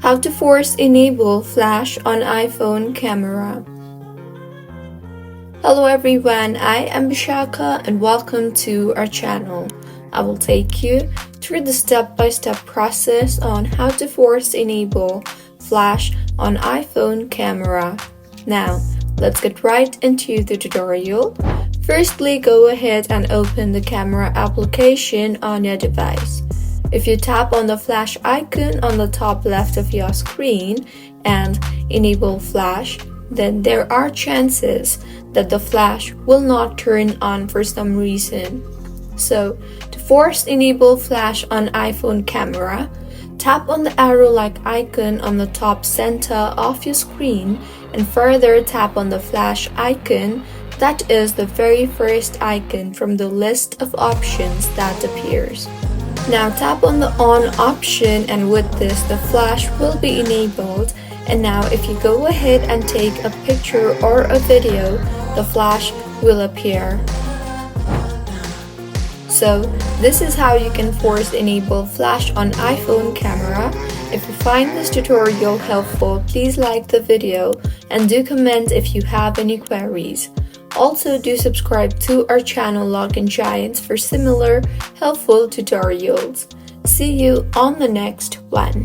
How to force enable flash on iPhone camera. Hello everyone, I am Bishaka and welcome to our channel. I will take you through the step-by-step process on how to force enable flash on iPhone camera. Now, let's get right into the tutorial. Firstly, go ahead and open the camera application on your device. If you tap on the flash icon on the top left of your screen and enable flash, then there are chances that the flash will not turn on for some reason. So, to force enable flash on iPhone camera, tap on the arrow-like icon on the top center of your screen and further tap on the flash icon, that is the very first icon from the list of options that appears. Now tap on the on option and with this the flash will be enabled, and now if you go ahead and take a picture or a video, the flash will appear. So this is how you can force enable flash on iPhone camera. If you find this tutorial helpful, please like the video and do comment if you have any queries. Also, do subscribe to our channel Login Giants for similar helpful tutorials. See you on the next one.